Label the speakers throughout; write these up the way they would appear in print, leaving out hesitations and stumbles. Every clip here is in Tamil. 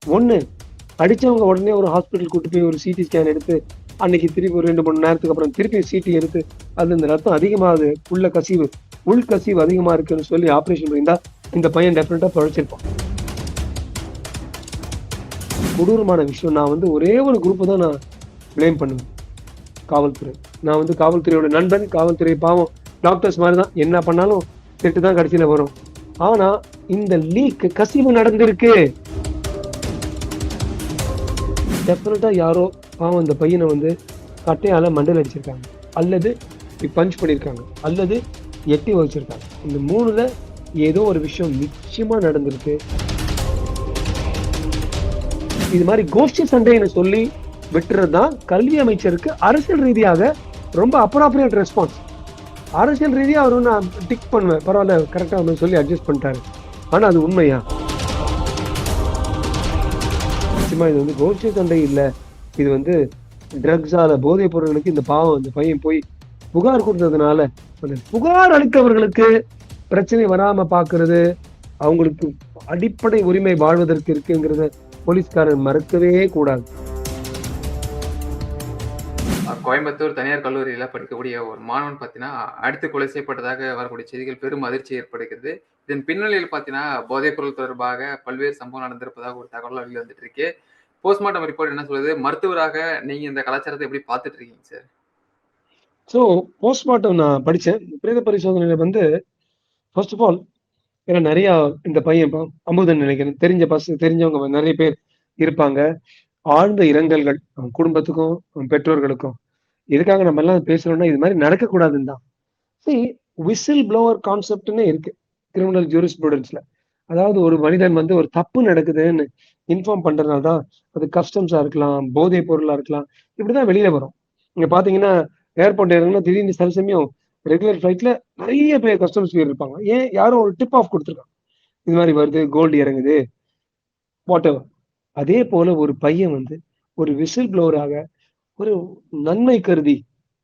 Speaker 1: ஒண்ணு அடிச்சவங்க உடனே ஒரு ஹாஸ்பிட்டல் கூட்டு போய் ஒரு சிடி ஸ்கேன் எடுத்து அன்னைக்கு திருப்பி ஒரு 2 மணி நேரத்துக்கு அப்புறம் திருப்பி சிடி எடுத்து அது இந்த ரத்தம் அதிகமாகுது, உள்ள கசிவு உள் கசிவு அதிகமா இருக்குன்னு சொல்லி ஆபரேஷன் பண்ணியிருந்தா இந்த பையன் டெஃபினட்டா பிழைச்சிருப்பான். கொடூரமான விஷயம். நான் வந்து ஒரே ஒரு குரூப் தான் நான் பிளேம் பண்ணுவேன், காவல்துறை. நான் வந்து காவல்துறையோட நண்பன். காவல்துறை பாவம் டாக்டர்ஸ் மாதிரி தான், என்ன பண்ணாலும் திட்டு தான் கடைசியில வரும். ஆனா இந்த லீக் கசிவு நடந்திருக்கு. டெஃபினட்டா யாரோ பாவம் இந்த பையனை வந்து கட்டையால மண்டல் அடிச்சிருக்காங்க, அல்லது பஞ்ச் பண்ணியிருக்காங்க, அல்லது எட்டி வச்சிருக்காங்க. இந்த மூணுல ஏதோ ஒரு விஷயம் நிச்சயமா நடந்திருக்கு. இது மாதிரி கோஷ்டி சண்டைன்னு சொல்லி விட்டுறதுதான் கல்வி அமைச்சருக்கு அரசியல் ரீதியாக ரொம்ப அப்ராப்ரியேட் ரெஸ்பான்ஸ். அரசியல் ரீதியா அவரு நான் டிக் பண்ணுவேன், பரவாயில்ல கரெக்டா சொல்லி அட்ஜஸ்ட் பண்ணிட்டாரு. ஆனா அது உண்மையா? நிச்சயமா இது வந்து கோஷ்டி சண்டை இல்ல, இது வந்து ட்ரக்ஸால போதைப் பொருட்களுக்கு இந்த பாவம் இந்த பையன் போய் புகார் கொடுத்ததுனால அந்த புகார் அளித்தவர்களுக்கு பிரச்சனை வராம பாக்குறது, அவங்களுக்கு அடிப்படை உரிமை வாழ்வதற்கு இருக்குங்கிறத போலீஸ்காரர் மறக்கவே கூடாது.
Speaker 2: கோயம்புத்தூர் தனியார் கல்லூரியில படிக்கக்கூடிய ஒரு மாணவன் பார்த்தீங்கன்னா, அடித்து கொலை செய்யப்பட்டதாக வரக்கூடிய செய்திகள் பெரும் அதிர்ச்சி ஏற்படுகிறது. இதன் பின்னணியில் பார்த்தீங்கன்னா, போதைப் பொருள் தொடர்பாக பல்வேறு சம்பவம் நடந்திருப்பதாக ஒரு தகவல் வெளில வந்துட்டு இருக்கு. போஸ்ட்மார்ட்டம் ரிப்போர்ட் என்ன சொல்லுது? மருத்துவராக நீங்க இந்த கலாச்சாரத்தை எப்படி பார்த்துட்டு இருக்கீங்க சார்?
Speaker 1: ஸோ போஸ்ட்மார்ட்டம் நான் படிச்சேன். பிரேத பரிசோதனையில வந்து ஃபர்ஸ்ட் ஆஃப் ஆல் ஏன்னா நிறைய இந்த பையன் இப்போ அமுதன் நினைக்கிறேன், தெரிஞ்சவங்க நிறைய பேர் இருப்பாங்க. ஆழ்ந்த இரங்கல்கள் அவன் குடும்பத்துக்கும் அவன் பெற்றோர்களுக்கும். எதுக்காக நம்ம எல்லாம் பேசுறோம்னா இது மாதிரி நடக்கக்கூடாதுன்னு தான். விசில் ப்ளோவர் கான்செப்ட்னு இருக்கு கிரிமினல் ஜூரிஸ்ப்ரூடன்ஸ்ல. அதாவது ஒரு மனிதன் வந்து ஒரு தப்பு நடக்குதுன்னு இன்ஃபார்ம் பண்றதுனால தான், அது கஸ்டம்ஸா இருக்கலாம், போதைப் பொருளா இருக்கலாம், இப்படிதான் வெளியில வரும். இங்க பாத்தீங்கன்னா ஏர்போர்ட் இறங்குனா திடீர்னு சில சமயம் ரெகுலர் ஃபிளைட்ல நிறைய பேர் கஸ்டம்ஸ் பேர் இருப்பாங்க. ஏன் யாரும் ஒரு டிப் ஆஃப் கொடுத்துருக்காங்க, இது மாதிரி வருது, கோல்டு இறங்குது, வாட் எவர். அதே போல ஒரு பையன் வந்து ஒரு விசில் ப்ளோவராக ஒரு நன்மை கருதி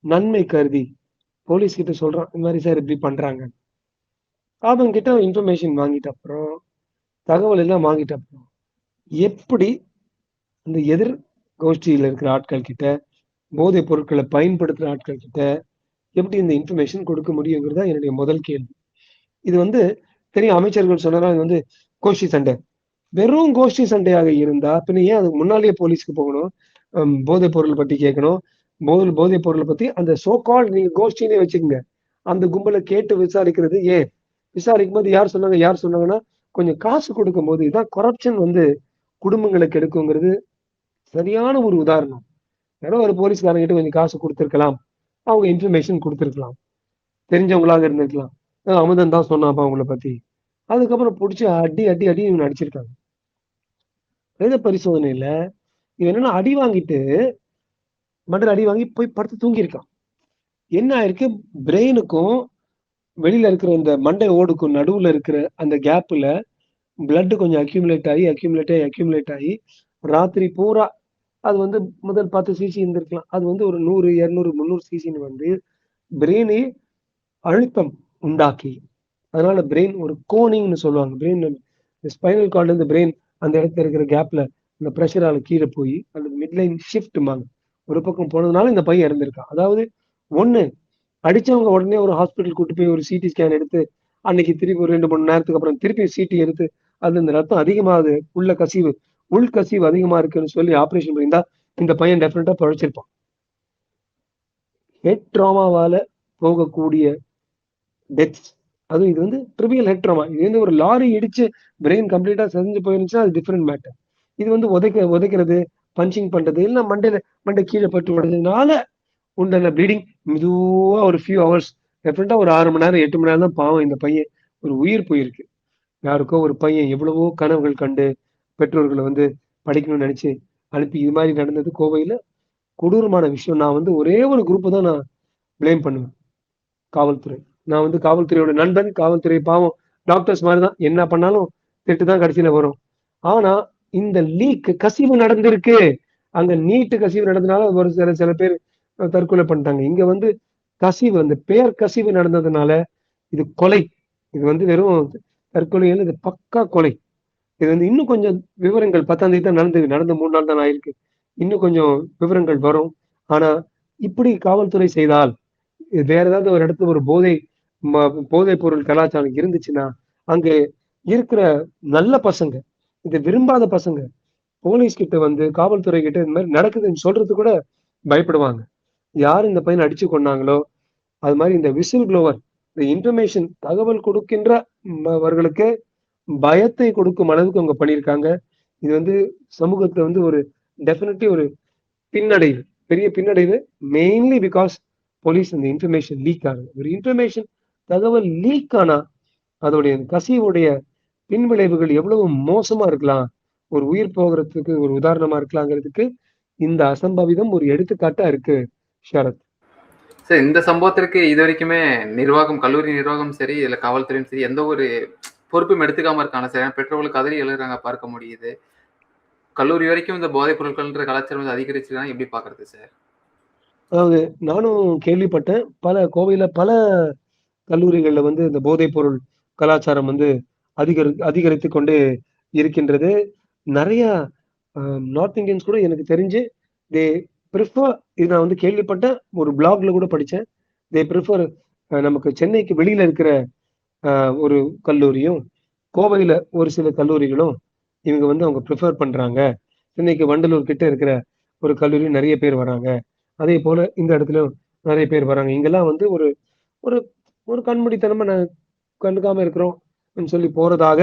Speaker 1: நன்மை கருதி போலீஸ் கிட்ட சொல்றான், இந்த மாதிரி சார் இப்படி பண்றாங்க. அவங்க கிட்ட இன்ஃபர்மேஷன் வாங்கிட்ட அப்புறம், தகவல் எல்லாம் வாங்கிட்ட அப்புறம், எப்படி இந்த எதிர் கோஷ்டியில இருக்கிற ஆட்கள் கிட்ட, போதைப் பொருட்களை பயன்படுத்துற ஆட்கள் கிட்ட எப்படி இந்த இன்ஃபர்மேஷன் கொடுக்க முடியுங்கிறதா என்னுடைய முதல் கேள்வி. இது வந்து தெரியும், அமைச்சர்கள் சொன்னா இது வந்து கோஷ்டி சண்டை. வெறும் கோஷ்டி சண்டையாக இருந்தா பின்ன ஏன் அதுக்கு முன்னாலேயே போலீஸ்க்கு போகணும்? போதைப் பொருள் பத்தி கேட்கணும். போதைப் பொருளை பத்தி அந்த சோ கால் நீங்க கோஷ்டினே வச்சுக்கோங்க, அந்த கும்பலை கேட்டு விசாரிக்கிறது ஏன்? விசாரிக்கும் போது யார் சொன்னாங்க யார் சொன்னாங்கன்னா கொஞ்சம் காசு கொடுக்கும் போது இதான் கரப்ஷன் வந்து குடும்பங்களுக்கு எடுக்குங்கிறது சரியான ஒரு உதாரணம். யாரோ ஒரு போலீஸ்காரங்கிட்ட கொஞ்சம் காசு கொடுத்துருக்கலாம், அவங்க இன்ஃபர்மேஷன் கொடுத்துருக்கலாம், தெரிஞ்சவங்களாக இருந்திருக்கலாம். அமுதன் தான் சொன்னாப்பா அவங்கள பத்தி. அதுக்கப்புறம் பிடிச்சி அடி அடி அடி இவங்க அடிச்சிருக்காங்க. பிரேத பரிசோதனையில இவன் என்னன்னா அடி வாங்கிட்டு மண்டல அடி வாங்கி போய் படுத்து தூங்கியிருக்கான். என்ன ஆயிருக்கு, பிரெயினுக்கும் வெளியில இருக்கிற இந்த மண்டை ஓடுக்கும் நடுவுல இருக்கிற அந்த கேப்ல பிளட் கொஞ்சம் அக்யூமுலேட் ஆகி ராத்திரி பூரா அது வந்து முதல் 10 சிசி இருந்திருக்கலாம், அது வந்து ஒரு 100 200 300 சிசின்னு வந்து பிரெயினை அழுத்தம் உண்டாக்கி, அதனால பிரெயின் ஒரு கோனிங்னு சொல்லுவாங்க. பிரெயின் ஸ்பைனல் கார்டு இந்த பிரெயின் அந்த இடத்துல இருக்கிற கேப்ல இந்த பிரஷரால கீழே போய் அந்த மிட்லைன் ஷிஃப்ட்மாங்க ஒரு பக்கம் போனதுனால இந்த பையன் இறந்திருக்கான். அதாவது ஒண்ணு அடிச்சவங்க உடனே ஒரு ஹாஸ்பிட்டல் கூட்டு போய் ஒரு சிடி ஸ்கேன் எடுத்து அன்னைக்கு திருப்பி ஒரு 2 மணி நேரத்துக்கு அப்புறம் திருப்பி சிடி எடுத்து அது இந்த ரத்தம் அதிகமாகுது, உள்ள கசிவு உள் கசிவு அதிகமா இருக்குன்னு சொல்லி ஆபரேஷன் பண்ணியிருந்தா இந்த பையன் டெஃபினட்டா பிழைச்சிருப்பான். ஹெட் ட்ராமாவால போகக்கூடிய டெத்ஸ், அதுவும் இது வந்து ட்ரிவியல் ஹெட் ட்ராமா. இது வந்து ஒரு லாரி இடிச்சு பிரெயின் கம்ப்ளீட்டா செஞ்சு போயிருந்துச்சுன்னா அது டிஃபரெண்ட் மேட்டர். இது வந்து உதைக்கிறது, பஞ்சிங் பண்றது, இல்ல மண்டை கீழே பட்டு உடைஞ்சதுனால உண்டான ப்ளீடிங் மெதுவா ஒரு ஃபியூ ஹவர்ஸ், டெஃபினட்டா ஒரு 6 மணி நேரம் 8 மணி நேரம் தான் பாவம் இந்த பையன் ஒரு உயிர் போயிருக்கு. யாருக்கோ ஒரு பையன் எவ்வளவோ கனவுகள் கண்டு பெற்றோர்களை வந்து படிக்கணும்னு நினைச்சு அனுப்பி இது மாதிரி நடந்தது கோவையில கொடூரமான விஷயம். நான் வந்து ஒரே ஒரு குரூப் தான் நான் பிளேம் பண்ணுவேன், காவல்துறை. நான் வந்து காவல்துறையோட நண்பன். காவல்துறை பாவம் டாக்டர்ஸ் மாதிரி தான், என்ன பண்ணாலும் திட்டு தான் கடைசியில வரும். ஆனா இந்த லீக் கசிவு நடந்திருக்கு. அங்க நீட்டு கசிவு நடந்ததுனால ஒரு சில பேர் தற்கொலை பண்ணிட்டாங்க. இங்க வந்து கசிவு, அந்த பேர் கசிவு நடந்ததுனால இது கொலை. இது வந்து வெறும் தற்கொலை, இது பக்கா கொலை. இது வந்து இன்னும் கொஞ்சம் விவரங்கள் 10ஆம் தேதி தான் நடந்து 3 நாள் தான் ஆயிருக்கு. இன்னும் கொஞ்சம் விவரங்கள் வரும். ஆனா, இப்படி காவல்துறை செய்தால், வேற ஏதாவது ஒரு இடத்துல ஒரு ம போதைப் பொருள் கலாச்சாரம் இருந்துச்சுன்னா, அங்க இருக்கிற நல்ல பசங்க, இத விரும்பாத பசங்க, போலீஸ் கிட்ட வந்து காவல்துறை கிட்ட இந்த மாரி நடக்குதுன்னு சொல்றதுக்கு கூட பயப்படுவாங்க. யார் இந்த பையன அடிச்சு கொன்னாங்களோ, அது மாரி இந்த விசில் ப்ளோவர், இந்த இன்ஃபர்மேஷன் தகவல் கொடுக்கின்ற அவர்களுக்கு பயத்தை கொடுக்கும் அளவுக்கு அவங்க பண்ணியிருக்காங்க. இது வந்து சமூகத்துல வந்து ஒரு டெஃபினெட்லி ஒரு பின்னடைவு. பெரிய பின்னடைவு. மெயின்லி பிகாஸ் போலீஸ் இந்த இன்ஃபர்மேஷன் லீக் ஆகுது. ஒரு இன்ஃபர்மேஷன் தகவல் லீக் ஆனா, அதோடைய கசிவுடைய பின்விளைவுகள் எவ்வளவு மோசமா இருக்கலாம். ஒரு உயிர் போகுறதுக்கு ஒரு உதாரணமா இருக்கலாங்கிறதுக்கு, இந்த அசம்பாவிதம் ஒரு எடுத்துக்காட்டா இருக்கு ஷரத்.
Speaker 2: சார் இந்த சம்பவத்திற்கு இதுவரைக்குமே கல்லூரி நிர்வாகம் சரி, இல்ல காவல்துறையும் சரி, எந்த ஒரு பொறுப்பும் எடுத்துக்காம இருக்காங்க சார். ஏன்னா பெற்றோர்கள் கதறி எழுறாங்க பார்க்க முடியுது. கல்லூரி வரைக்கும் இந்த போதைப் பொருட்கள்ன்ற கலாச்சாரம் வந்து அதிகரிச்சுதுன்னா எப்படி பார்க்கறது சார்?
Speaker 1: அதாவது நானும் கேள்விப்பட்டேன். கோவையில பல கல்லூரிகள்ல வந்து இந்த போதைப் பொருள் கலாச்சாரம் வந்து அதிகரித்துக் கொண்டே இருக்கின்றது. நெறைய அ நார்த் இந்தியன்ஸ் கூட எனக்கு தெரிஞ்சு தே பிரிஃபர் இது நான் வந்து கேள்விப்பட்டேன். ஒரு ப்ளாக்ல கூட படிச்சேன். தே பிரிஃபர் நமக்கு சென்னைக்கு வெளியில இருக்கிற அ ஒரு கல்லூரியும், கோவையில ஒரு சில கல்லூரிகளும் இவங்க வந்து அவங்க பிரிஃபர் பண்றாங்க. சென்னைக்கு வண்டலூர் கிட்ட இருக்கிற ஒரு கல்லூரி நெறைய பேர் வராங்க. அதேபோல இந்த இடத்துலயும் நெறைய பேர் வராங்க. இங்கெல்லாம் வந்து ஒரு ஒரு ஒரு கண்மூடித்தனமா கண்டுக்காம இருக்கிறோம்ன்னு சொல்லி போறதாக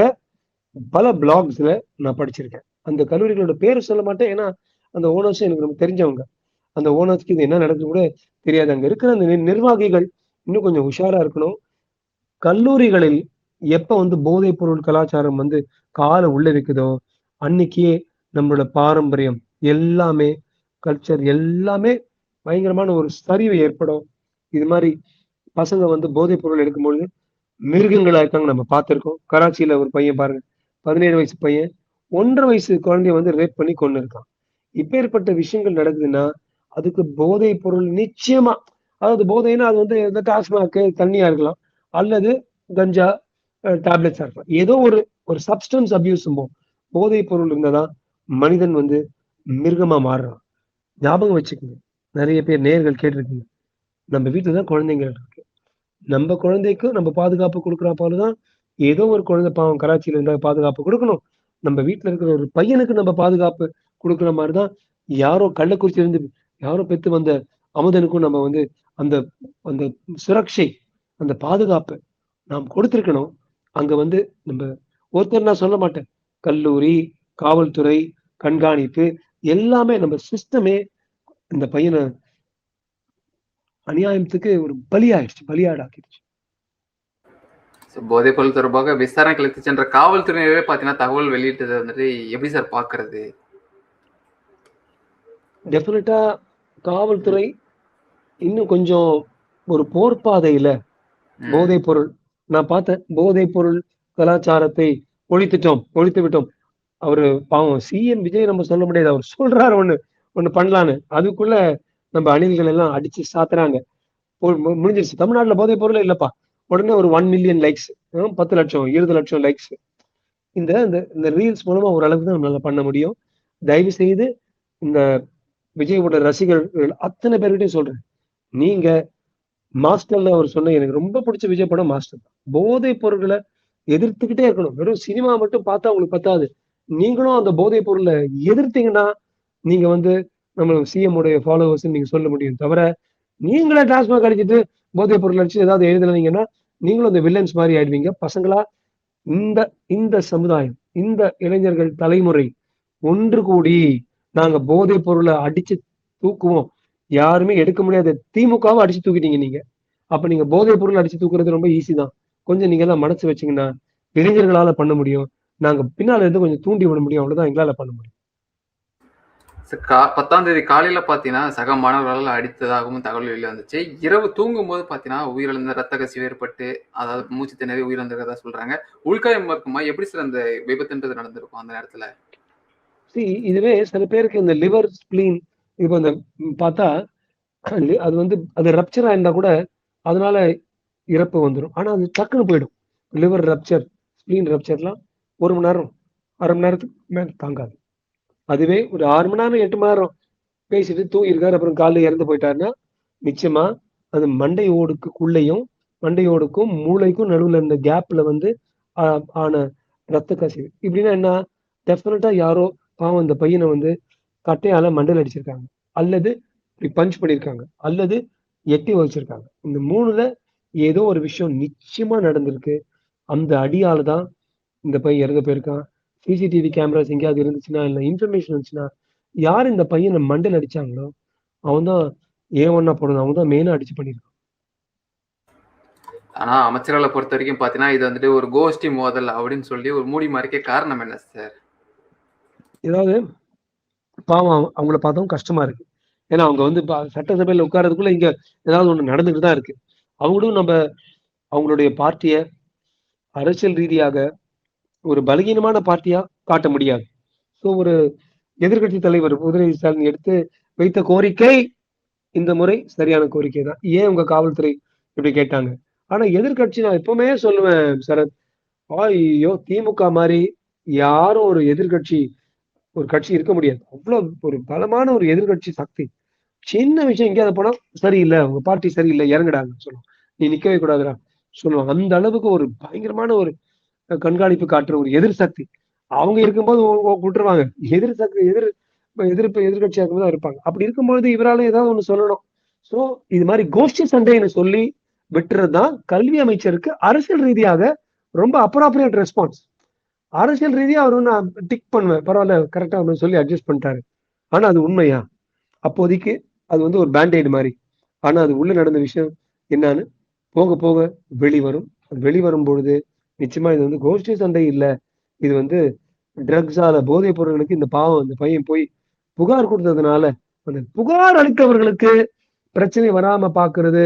Speaker 1: பல பிளாக்ஸ்ல நான் படிச்சிருக்கேன். அந்த கல்லூரிகளோட பேரு சொல்ல மாட்டேன். ஏன்னா, அந்த ஓனர்ஸும் எனக்கு ரொம்ப தெரிஞ்சவங்க. அந்த ஓனர்ஸ்க்கு இது என்ன நடக்குதுன்னு கூட தெரியாது. அங்க இருக்கிற அந்த நிர்வாகிகள் இன்னும் கொஞ்சம் உஷாரா இருக்கணும். கல்லூரிகளில் எப்ப வந்து போதைப் பொருள் கலாச்சாரம் வந்து கால உள்ள வைக்குதோ, அன்னைக்கே நம்மளோட பாரம்பரியம் எல்லாமே, கல்ச்சர் எல்லாமே பயங்கரமான ஒரு சரிவு ஏற்படும். இது மாரி பசங்க வந்து போதைப் பொருள் எடுக்கும்பொழுது மிருகங்களா இருக்காங்க நம்ம பார்த்திருக்கோம். கராச்சியில ஒரு பையன் பாருங்க. 17 வயசு பையன் 1 1/2 வயசு குழந்தைய வந்து ரேப் பண்ணி கொன்னுருக்கான். இப்பேற்பட்ட விஷயங்கள் நடக்குதுன்னா, அதுக்கு போதைப் பொருள் நிச்சயமா அதாவது போதைன்னா அது வந்து இந்த டாஸ்மாக்கு, தண்ணியா இருக்கலாம். அல்லது கஞ்சா, டேப்லெட்ஸா இருக்கலாம். ஏதோ ஒரு ஒரு சப்ஸ்டன்ஸ் அபியூஸ்ம்போம். போதைப் பொருள் இருந்தா தான் மனிதன் வந்து மிருகமா மாறுறான். ஞாபகம் வச்சுக்கங்க. நெறைய பேர் நேயர்கள் கேட்டிருக்கீங்க. நம்ம வீட்ல தான் குழந்தைங்க இருக்கு. நம்ம குழந்தைக்கு நம்ம பாதுகாப்பு குடுக்குறா போல தான், ஏதோ ஒரு குழந்தை பாவம் கராச்சியில இருந்தா பாதுகாப்பு குடுக்கணும். நம்ம வீட்ல இருக்கிற ஒரு பையனுக்கு நம்ம பாதுகாப்பு குடுக்குற மாரி தான், கள்ளக்குறிச்சியிலருந்து யாரோ பெத்து வந்த அமுதனுக்கும் நம்ம வந்து அந்த அந்த சுரக்ஷை, அந்த பாதுகாப்பு நாம் கொடுத்திருக்கணும். அங்க வந்து நம்ப ஒருத்தர் நான் சொல்ல மாட்டேன். கல்லூரி, காவல்துறை, கண்காணிப்பு எல்லாமே நம்ம சிஸ்டமே இந்த பையன அநியாயத்துக்கு ஒரு பலியாடாக்கிடுச்சு.
Speaker 2: போதைப் பொருள் தொடர்பாக விசாரணைக்கு இழுத்துச் சென்ற காவல்துறையினரே பார்த்தீங்கன்னா, தகவல் வெளியிட்டத வந்துட்டு எப்படி சார் பார்க்கறது?
Speaker 1: டெஃபினட்டா காவல்துறை இன்னும் கொஞ்சம் ஒரு போர் பாதையில
Speaker 2: ம்.
Speaker 1: போதைப் பொருள் நான் பார்த்தேன். போதைப் பொருள் கலாச்சாரத்தை ஒழித்து விட்டோம். அவரு பாவம் சிஎம் விஜய் நம்ம சொல்ல முடியாது. அவர் சொல்றாரு ஒண்ணு பண்ணலான்னு. அதுக்குள்ள நம்ம அணில்கள் எல்லாம் அடிச்சு சாத்துறாங்க. முடிஞ்சிருச்சு. தமிழ்நாட்டுல போதைப் பொருளே இல்லப்பா. உடனே ஒரு 1 மில்லியன் லைக்ஸ். 10,00,000, 20,00,000 லைக்ஸ். இந்த இந்த இந்த ரீல்ஸ் மூலமா ஓரளவுக்கு தான் நம்மளால பண்ண முடியும். தயவு செய்து இந்த விஜயோட ரசிகர்கள் அத்தனை பேர்கிட்டயும் சொல்றேன். நீங்க மாஸ்டர்ல அவர் சொன்ன எனக்கு ரொம்ப புடிச்ச விஜய் படம் மாஸ்டர் தான். போதைப் பொருட்கள எதிர்த்துக்கிட்டே இருக்கணும். வெறும் சினிமா மட்டும் பார்த்தா உங்களுக்கு பத்தாது. நீங்களும் அந்த போதைப் பொருள எதிர்த்தீங்கன்னா, நீங்க வந்து நம்ம சிஎம் உடைய ஃபாலோவர்ஸ்ன்னு நீங்க சொல்ல முடியும் தவிர, நீங்களே டாஸ்மாக் அடிச்சிட்டு, போதைப் பொருள் அடிச்சு ஏதாவது எழுதுனீங்கன்னா, நீங்களும் அந்த வில்லன்ஸ் மாரி ஆயிடுவீங்க. பசங்களா இந்த இந்த சமுதாயம், இந்த இளைஞர்கள் தலைமுறை ஒன்று கூடி நாங்க போதைப் பொருள அடிச்சு தூக்குவோம். யாருமே எடுக்க முடியாத திமுகவ அடிச்சு தூக்கிட்டீங்க நீங்க. அப்ப நீங்க போதைப் பொருள் அடிச்சு தூக்குறது ரொம்ப ஈஸி தான். கொஞ்சம் நீங்க எல்லாம் மனசு வச்சீங்கன்னா, இளைஞர்களால பண்ண முடியும். நாங்க பின்னால இருந்து கொஞ்சம் தூண்டி விட முடியும். அவ்வளவுதான் எங்களால பண்ண முடியும்.
Speaker 2: 10ஆம் தேதி காலையில பார்த்தீங்கன்னா, சக மாணவர்களால் அடித்ததாகவும் தகவல் வெளில வந்துச்சு. இரவு தூங்கும்போது பார்த்தீங்கன்னா, உயிரிழந்த ரத்த கசிவு ஏற்பட்டு, அதாவது மூச்சு திணறி உயிரிழந்திருக்கிறதா சொல்றாங்க. உள்காயம் இருக்குமா? எப்படி சார் அந்த விபத்துன்றது நடந்திருக்கும் அந்த நேரத்துல?
Speaker 1: இதுவே சில பேருக்கு இந்த லிவர், ஸ்ப்ளீன் இப்ப இந்த பார்த்தா அது வந்து அது ரப்சர் ஆயிருந்தா கூட, அதனால இறப்பு வந்துரும். ஆனா அது டக்குனு போயிடும். லிவர் ரப்சர், ஸ்ப்ளீன் ரப்சர்லாம் 1 மணி நேரம், 1/2 மணி நேரத்துக்கு மேல தாங்காது. அதுவே ஒரு 6 மணி நேரம் 8 மணி நேரம் பேசிட்டு தூங்கியிருக்காரு, அப்புறம் காலைல இறந்து போயிட்டாருன்னா நிச்சயமா அது மண்டை ஓடுக்குள்ளேயும் மண்டை ஓடுக்கும் மூளைக்கும் நடுவுல இருந்த கேப்ல வந்து ஆன ரத்த கசிவு. இப்படின்னா என்ன, டெஃபினட்டா யாரோ பாவம் இந்த பையனை வந்து கட்டையால மண்டையில அடிச்சிருக்காங்க, அல்லது இப்படி பஞ்ச் பண்ணியிருக்காங்க, அல்லது எட்டி வச்சிருக்காங்க. இந்த மூணுல ஏதோ ஒரு விஷயம் நிச்சயமா நடந்திருக்கு. அந்த அடியால தான் இந்த பையன் இறந்து போயிருக்கான். சிசிடிவி கேமராஸ் எங்கேயாவது இருந்துச்சுன்னா, இல்ல இன்ஃபர்மேஷன் இருந்துச்சுன்னா, யார் இந்த பையனை மண்டையில அடிச்சாங்களோ அவன் தான் A1 போடணும். அவங்க தான் மெயினா அடிச்சு பண்ணிருக்கான்.
Speaker 2: ஆனா அமைச்சர்களை பொறுத்த வரைக்கும் பாத்தீங்கன்னா இது வந்துட்டு ஒரு கோஷ்டி மோதல் அப்படின்னு சொல்லி ஒரு மூடி மறைக்க காரணம் என்ன சார்?
Speaker 1: ஏதாவது பாவம் அவங்கள பார்த்தவும் கஷ்டமா இருக்கு. ஏன்னா அவங்க வந்து சட்டசபையில உட்கார்றதுக்குள்ள இங்க ஏதாவது ஒண்ணு நடந்துட்டு தான் இருக்கு. அவங்களும் நம்ம அவங்களுடைய பார்ட்டிய அரசியல் ரீதியாக ஒரு பலகீனமான பார்ட்டியா காட்ட முடியாது. ஸோ ஒரு எதிர்க்கட்சி தலைவர் உதயநிதி ஸ்டாலின் எடுத்து வைத்த கோரிக்கை இந்த முறை சரியான கோரிக்கை தான். ஏன் உங்க காவல்துறை இப்படி கேட்டாங்க? ஆனா எதிர்க்கட்சி நான் எப்பவுமே சொல்லுவேன் சரத், ஐயோ திமுக மாதிரி யாரும் ஒரு எதிர்க்கட்சி ஒரு கட்சி இருக்க முடியாது. அவ்வளவு ஒரு பலமான ஒரு எதிர்க்கட்சி சக்தி. சின்ன விஷயம் எங்கேயாவது போனா சரியில்லை, உங்க பார்ட்டி சரியில்லை, இறங்குடாங்க சொல்லுவோம். நீ நிக்கவே கூடாதுடா சொல்லுவாங்க. அந்த அளவுக்கு ஒரு பயங்கரமான ஒரு கண்காணிப்பு காட்டுற ஒரு எதிர் சக்தி. அவங்க இருக்கும்போது விட்டுருவாங்க. எதிர் சக்தி எதிர்ப்பு எதிர்கட்சியா தான் இருப்பாங்க. அப்படி இருக்கும்போது இவரால ஏதாவது ஒண்ணு சொல்லணும். சோ இது மாதிரி கோஷ்டி சண்டைன்னு சொல்லி விட்டுறதுதான் கல்வி அமைச்சருக்கு அரசியல் ரீதியாக ரொம்ப அப்ராப்ரியேட் ரெஸ்பான்ஸ். அரசியல் ரீதியா அவர் நான் டிக் பண்ணுவேன், பரவாயில்ல கரெக்டா சொல்லி அட்ஜஸ்ட் பண்ணிட்டாரு. ஆனா அது உண்மையா? அப்போதைக்கு அது வந்து ஒரு பேண்டேடு மாதிரி. ஆனா அது உள்ள நடந்த விஷயம் என்னன்னு போக போக வெளிவரும். வெளிவரும் பொழுது நிச்சயமா இது வந்து கோஷ்டி சண்டை இல்ல, இது வந்து ட்ரக்ஸால போதைப் பொருட்களுக்கு இந்த பாவம் இந்த பையன் போய் புகார் கொடுத்ததுனால அந்த புகார் அளித்தவர்களுக்கு பிரச்சனை வராம பாக்குறது,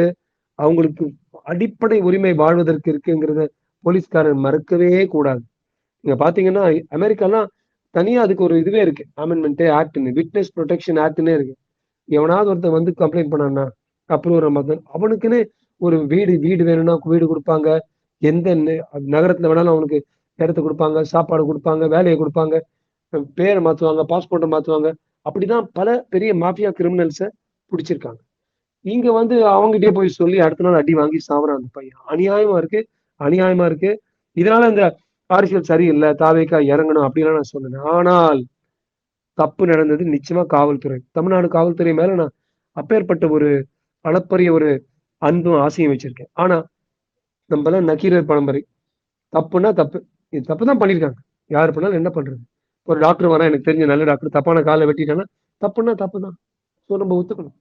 Speaker 1: அவங்களுக்கு அடிப்படை உரிமை வாழ்வதற்கு இருக்குங்கிறத போலீஸ்காரன் மறக்கவே கூடாது. நீங்க பாத்தீங்கன்னா அமெரிக்காலாம் தனியா அதுக்கு ஒரு இதுவே இருக்கு, அமெண்ட்மெண்ட் ஆக்ட்னு, விட்னஸ் ப்ரொடெக்ஷன் ஆக்ட்னே இருக்கு. எவனாவது ஒருத்தன் வந்து கம்ப்ளைண்ட் பண்ணான்னா அப்ரூவர் அவனுக்குன்னு ஒரு வீடு வீடு வேணும்னா வீடு கொடுப்பாங்க. எந்த நகரத்துல வேணாலும் அவனுக்கு இடத்த கொடுப்பாங்க, சாப்பாடு கொடுப்பாங்க, வேலையை கொடுப்பாங்க, பேரை மாத்துவாங்க, பாஸ்போர்ட்டை மாத்துவாங்க. அப்படிதான் பல பெரிய மாஃபியா கிரிமினல்ஸை பிடிச்சிருக்காங்க. இங்க வந்து அவங்ககிட்டயே போய் சொல்லி அடுத்த நாள் அடி வாங்கி சாவறான் அந்த பையன். அநியாயமா இருக்கு, அநியாயமா இருக்கு. இதனால இந்த அரசியல் சரியில்லை, தாவேக்கா இறங்கணும் அப்படிலாம் நான் சொன்னேன். ஆனால் தப்பு நடந்தது நிச்சயமா காவல்துறை. தமிழ்நாடு காவல்துறை மேல நான் அப்பேற்பட்ட ஒரு அளப்பரிய ஒரு அன்பும் ஆசையும் வச்சிருக்கேன். ஆனா நம்மலாம் நக்கீரர் பரம்பரை. தப்புன்னா தப்பு. இது தப்பு தான் பண்ணியிருக்காங்க. யாரு பண்ணாலும் என்ன பண்றது? ஒரு டாக்டர் வரான், எனக்கு தெரிஞ்ச நல்ல டாக்டர், தப்பான கால வெட்டிட்டான்னா தப்புன்னா தப்பு தான். சோ நம்ம ஒத்துக்கணும்.